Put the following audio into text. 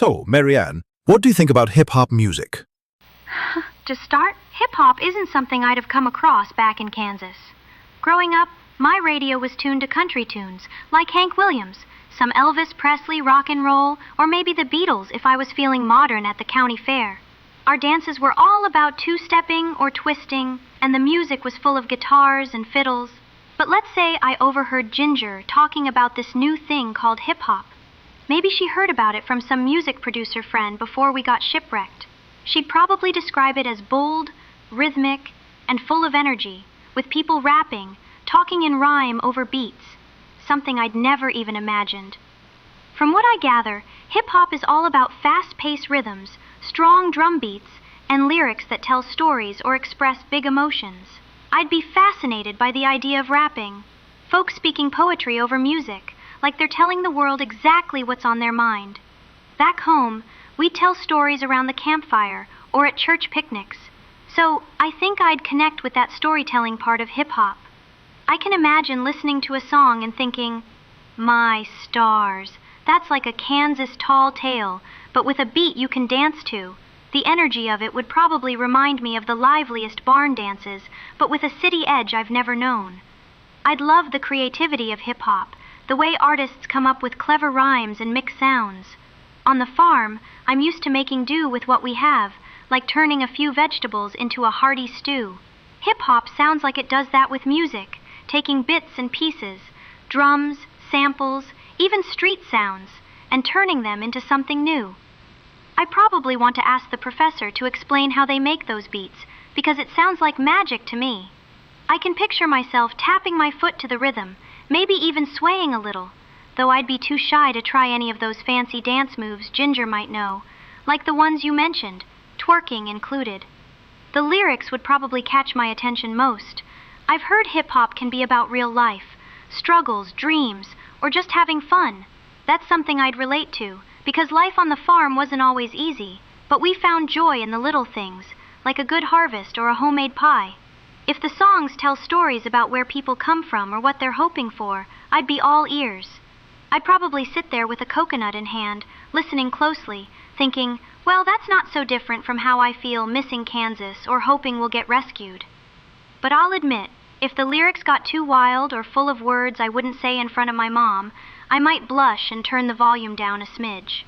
So, Marianne, what do you think about hip-hop music? To start, hip-hop isn't something I'd have come across back in Kansas. Growing up, my radio was tuned to country tunes, like Hank Williams, some Elvis Presley rock and roll, or maybe the Beatles if I was feeling modern at the county fair. Our dances were all about two-stepping or twisting, and the music was full of guitars and fiddles. But let's say I overheard Ginger talking about this new thing called hip-hop. Maybe she heard about it from some music producer friend before we got shipwrecked. She'd probably describe it as bold, rhythmic, and full of energy, with people rapping, talking in rhyme over beats, something I'd never even imagined. From what I gather, hip-hop is all about fast-paced rhythms, strong drum beats, and lyrics that tell stories or express big emotions. I'd be fascinated by the idea of rapping, folks speaking poetry over music, like they're telling the world exactly what's on their mind. Back home, we'd tell stories around the campfire or at church picnics, so I think I'd connect with that storytelling part of hip-hop. I can imagine listening to a song and thinking, my stars, that's like a Kansas tall tale, but with a beat you can dance to. The energy of it would probably remind me of the liveliest barn dances, but with a city edge I've never known. I'd love the creativity of hip-hop, the way artists come up with clever rhymes and mix sounds. On the farm, I'm used to making do with what we have, like turning a few vegetables into a hearty stew. Hip-hop sounds like it does that with music, taking bits and pieces, drums, samples, even street sounds, and turning them into something new. I probably want to ask the professor to explain how they make those beats, because it sounds like magic to me. I can picture myself tapping my foot to the rhythm, maybe even swaying a little, though I'd be too shy to try any of those fancy dance moves Ginger might know, like the ones you mentioned, twerking included. The lyrics would probably catch my attention most. I've heard hip-hop can be about real life, struggles, dreams, or just having fun. That's something I'd relate to, because life on the farm wasn't always easy, but we found joy in the little things, like a good harvest or a homemade pie. If the songs tell stories about where people come from or what they're hoping for, I'd be all ears. I'd probably sit there with a coconut in hand, listening closely, thinking, well, that's not so different from how I feel missing Kansas or hoping we'll get rescued. But I'll admit, if the lyrics got too wild or full of words I wouldn't say in front of my mom, I might blush and turn the volume down a smidge.